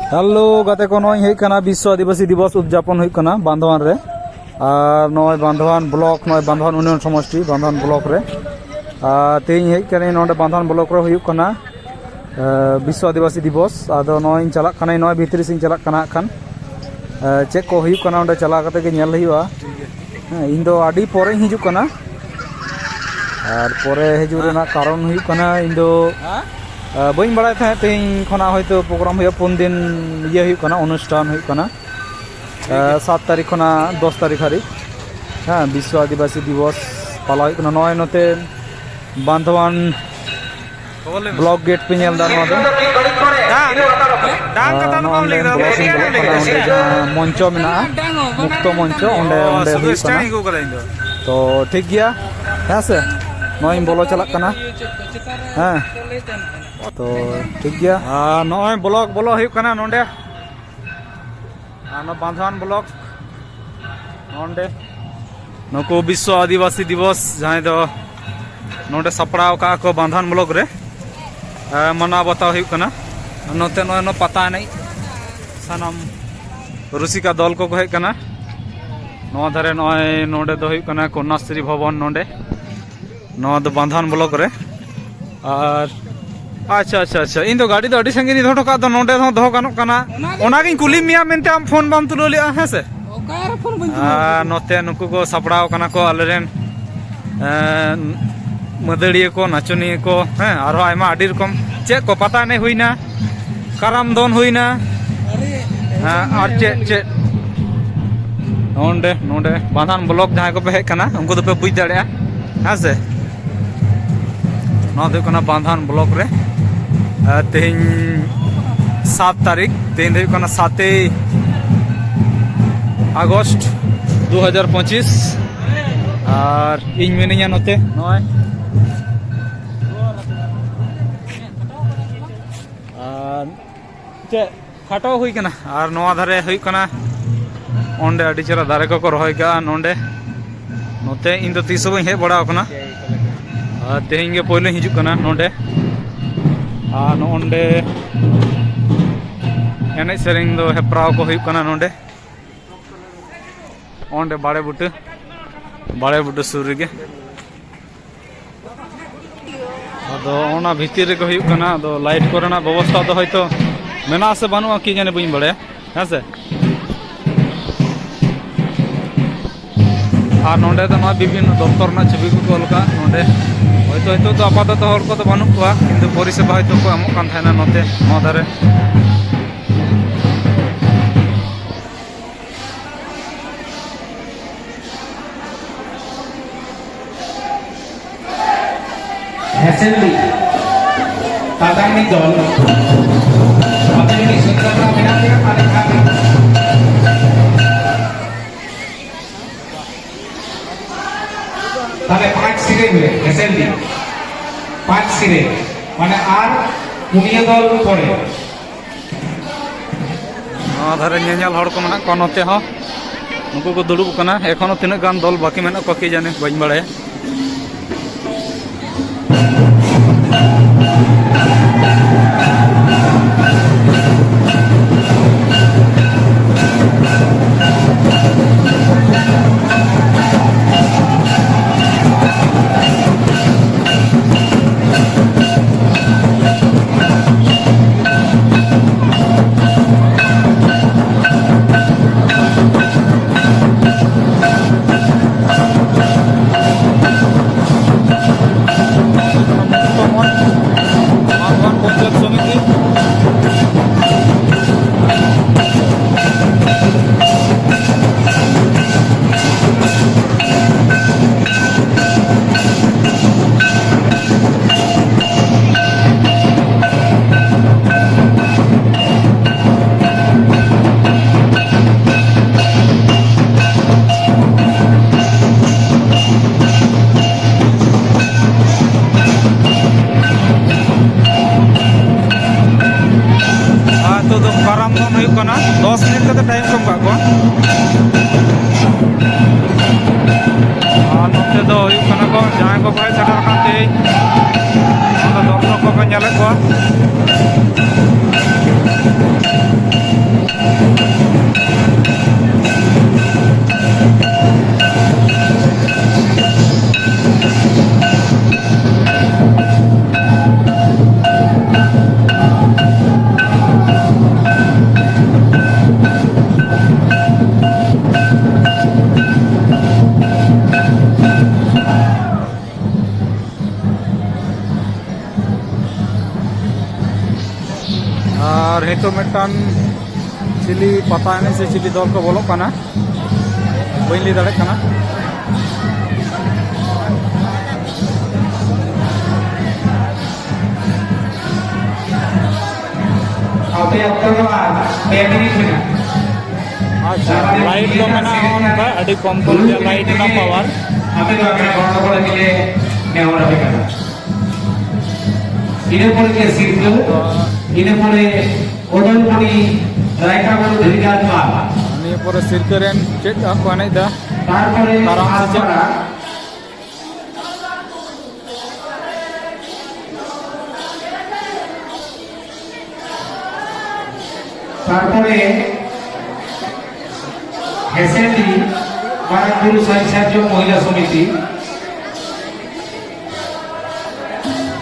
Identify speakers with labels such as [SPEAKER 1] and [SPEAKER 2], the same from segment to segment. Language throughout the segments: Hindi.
[SPEAKER 1] हेलो गाते को नय हेज कना विश्व आदिवासी दिवस उद्यापन हुई कना बांधवान रे और नय बांधवान ब्लॉक नय बांधवान उन्नयन समष्टि बांधवान ब्लॉक रे तेज हेज कने नोडे बांधवान ब्लॉक रे हुई कना विश्व आदिवासी दिवस आदो नय चला कना नय भितरी से चला कना खान चेक को हुई कना ओंडे चला कते के नेल हुआ इन दो आडी परे हिजु कना और परे हिजु रेना कारण हुई कना इन दो बई बड़ा था तेज खना हयतो प्रोग्राम हुई 5 दिन ये हुई कना अनुष्ठान हुई कना 7 तारीख खना 10 तारीख हारि हाँ विश्व आदिवासी दिवस पाला हुई कना नय नते बांधवान ब्लॉक गेट पे नेल दार नोदे मंच मेना मुक्त मंच ओंडे ओंडे हुई कना तो ठीक गया है से नय बोलो चला कना हाँ तो ठीक गया नय ब्लॉक बोलो हुई कना नोंडे बांधवान ब्लॉक नोंडे नको विश्व आदिवासी दिवस जहाँ दो नोंडे सपड़ाव का को बांधवान ब्लॉक रे मना बताव हुई कना नोते नय नो पता नहीं सानम रुसिका दल को हेज कना नोआ धारे नय नोंडे दो हुई कना कन्याश्री भवन नोंडे नोआ दो बांधवान ब्लॉक रे और अच्छा अच्छा अच्छा इन गाड़ी दो अड़ी संगे दो का नोंडे दो गानों कना ओनागिन कुली मिया मेनते आम फोन बाम तुलो लिया है से नोते नुकु को सपड़ाव कना को आलेरेन मदड़िया को नाचनिया को हैं आरो आयमा अड़ी रकम चे को पता नहीं हुई ना कराम दोन हुई ना और चे चे नोंडे नोंडे बांधवान ब्लॉक जहाँ को पे हेज कना उनको तो पे बुझ दाड़िया है से नोआ दो कना बांधवान ब्लॉक रे तेज 7 तारीख तेज हुई कना 7 अगस्त 2025 और इन मिनिया नोते नय चे खाटो हुई कना और नोआ धारे हुई कना ओंडे अड़ी चेरा दारे को रही का नोंडे नोते इन तो तीस बई हेज बड़ा कना तेज के पहले हिजू कना नोंडे और नोंडे एने सेरिंग दो हेप्राव को हुई कना नोंडे ओंडे बाड़े बुटे सुर रे अदो ओना भितर रे को हुई कना अदो लाइट कोरेना व्यवस्था तो हयतो मेना से बानुआ कि जाने बई बड़े है से और नोंडे तो विभिन्न दफ्तर ना छवि को अलका नोंडे हयतो हयतो तो आपातत हर को तो बानु कोआ किंतु परिसेबा हयतो को एमक कान थायना नोते नोआ धारे
[SPEAKER 2] असेंबली तादानी दल अतेनी सुंदरता मेना के पाले खाते ताले 5 सिरे हुए असेंबली 5 सिरे माने आर पुनिया दल पड़े
[SPEAKER 1] नोआ धारे नेल हड़ को मना को नोते हो उनको को दुड़ुब कना एखोनो तिना गान दल बाकी मेना को कि जाने बई बड़े कराम दोन हुई कना 10 मिनट का टाइम कम का को नोते दो हुई कना को जहां को भाई सेटर काते दर्शक को नेले को और हेतु मिट्टान चिली पता एने से चिली दल को बोलो कना बई लै दाड़े कना
[SPEAKER 2] अबे अब तो बाद 2 मिनट में
[SPEAKER 1] अच्छा लाइट दो मेना ऑन का अडी कम कम दिया लाइट ना पावर
[SPEAKER 2] अबे तो अपने बंद कर दिले नेवर হবে কেন ইনে পরে কে সিরলো ইনে পরে ওদলপুরি রায়কাপুর ধরিগাত মা
[SPEAKER 1] নিয়ে পরে সিরকরেন চেক আকো নাই দা
[SPEAKER 2] তারপরে
[SPEAKER 1] কারণ আছে
[SPEAKER 2] তারপরে হেসেন্ডি বারাকপুর স্বয়ংসহায়ক মহিলা সমিতি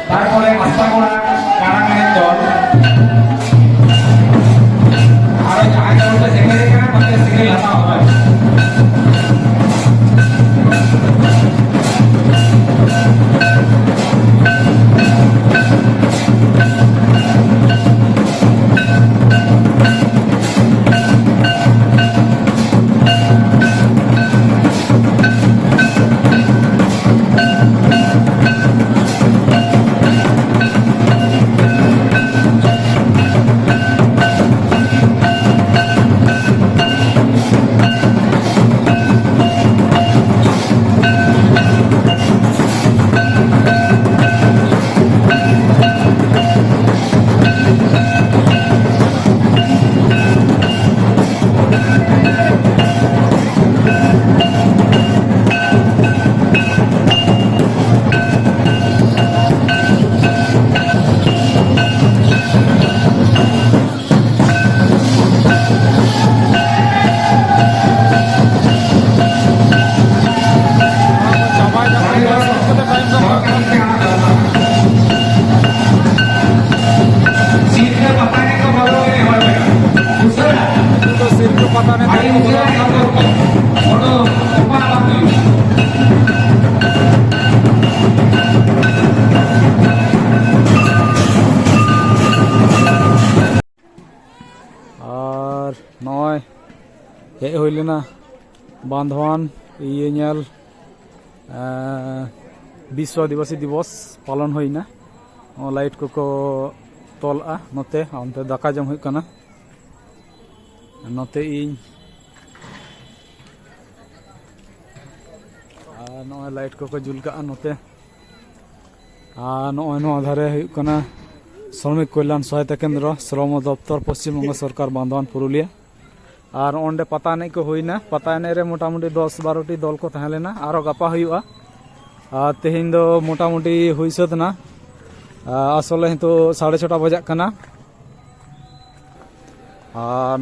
[SPEAKER 2] তারপরে মাস্তাগোড়া কারাগারের দল আর আগে ওটা সেখানে কেন পাতে সিগন্যাল হাতা হবে
[SPEAKER 1] नॉय हे होइलेना बांधवान ये नेल विश्व आदिवासी दिवस पालन होइना लाइट को तोला नोते अंते दाका जम हुई कना नोते इन नॉय लाइट को जुल का नोते नॉय नो आधारे हुई कना श्रमिक कल्याण सहायता केंद्र श्रम दफ्तर पश्चिम बंग सरकार बांधवान पुरुलिया और ओंडे पता नहीं को हुईना पता नहीं रे मोटामुटी 10-12टी दल को तहलेना आरो गपा हुआ तेहिन दो मोटामुटी हुई सदना आसले तो 6:30 बजा कना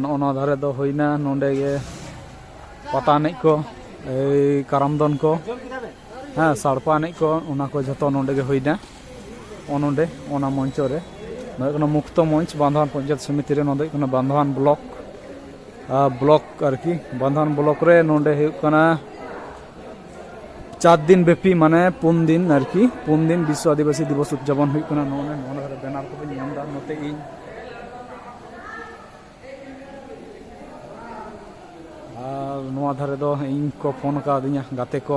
[SPEAKER 1] नोना धारे दो हुईना नोंडे गे पता नहीं को कारामदन को हाँ साड़पा नहीं को उना को जतो नोंडे गे हुईना ओनोंडे ओना मंच रे मुक्त मंच बांधवान पंचायत समिति रे नोंडे बांधवान ब्लॉक आरकी बांधवान ब्लॉक रे नोंडे हुई कना 4 दिन व्यापी माने 4 दिन आरकी 4 दिन विश्व आदिवासी दिवस उद्यापन हुई कना नोने नोने बैनर को भी नाम दा नोते इन नोआ धारे दो इन को फोन का दिया गाते को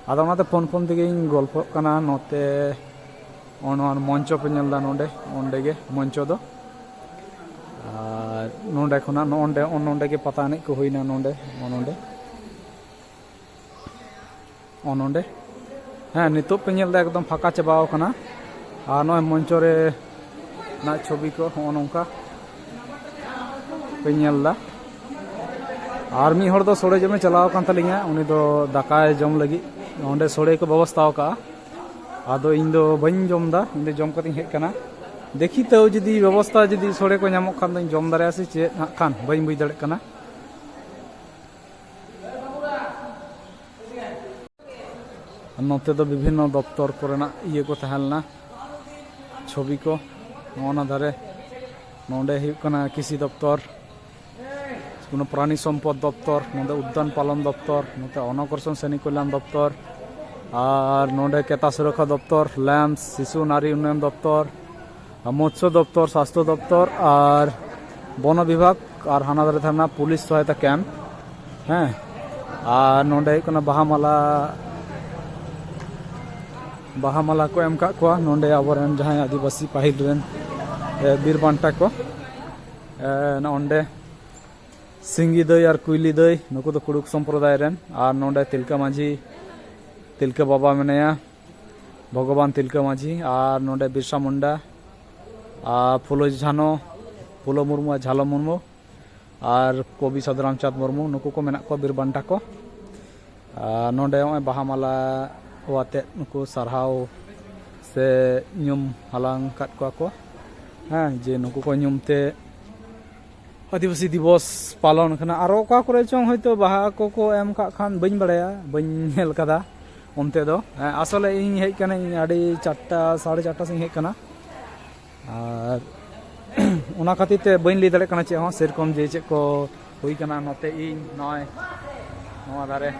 [SPEAKER 1] आदा नाते फोन तेगे इन गल्प कना नोते ओनवान मंचो पे नेलदा नोंडे ओंडे गे मंचो दो नोंडे खुना नोंडे ओनोंडे के पता नहीं को हुईना नोंडे ओनोंडे ओनोंडे हाँ नितो पे नेलदा एकदम फाका चबाव कना आ नोय मंचो रे ना छवि को नोंका पे नेलदा और मी हर दो सोड़े जमे चलाव कान तलिंगा उनी दो दाकाय जम लगी ओंडे सोड़े को व्यवस्था का आदो इन दो बइन जमदा इन दो जम कतिं हेज कना देखी तो जुदी व्यवस्था जुदी सोड़े को नामक खान दो जम दारे से चे हां खान बई बुझ दाड़े कना नोते तो विभिन्न दफ्तर कोरेना इये को तहलना छवि को नोना धारे नोंडे हुई कना कृषि दफ्तर कोनो प्राणी सम्पद दफ्तर नोंडे उद्यान पालन दफ्तर नोते अनकर्षण सैनिक कल्याण दफ्तर और नोंडे केता सुरक्षा दफ्तर लैंस शिशु नारी उन्नयन दफ्तर मत्स्य दफ्तर स्वास्थ्य दफ्तर और वन विभाग और हाना धारे थाना पुलिस सहायता कैम्प हैं और नोंडे हुई कना बाहा माला को एम का नोंडे आबोरेन जहां आदिवासी पाहिल रेन बीर बांटा को नोंडे सिंगी दई और कुइली दई नुकु तो कुड़ुक संप्रदाय रेन और नोंडे तिलका माझी तिलका बाबा मेनेया भगवान तिलका माझी और नोंडे बिरसा मुंडा फुलो झानो फुलो मुर्मू झालो मुर्मू और कवि साधु रामचंद्र मुर्मू नुकु को मेना को बीर बांटा को नोंडे बाहा माला वाते नुकु सारहाव से ᱧᱩᱢ हालांग काट को हाँ जे नुकु को ᱧᱩᱢते आदिवासी दिवस पालन करना आरो का करे चों होयतो बाहा को एम का खान बइन बड़ाया बइन नेल कदा ओनते दो असले इन हेज कना आडी 4टा 4:30 से हेज कना और ओना खातिर ते बइन ली दाड़े कना चे हो सेरकम जे चे को हुई कना नोते इन नय नोआ दारे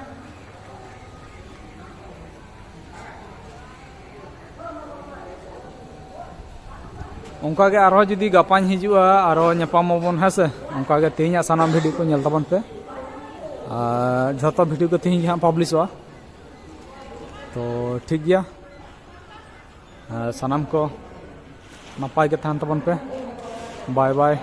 [SPEAKER 1] उनका के आरो जुदी गापाñ हिजुआ आरो ᱧᱟᱯᱟᱢ हेसे उनका के तेहिया सानाम भिडियो को नेल तबन पे झोतो भिडियो को तेहिं हां पब्लिशवा तो ठीक गया सानाम को नपाय के थान तबन पे बाय बाय।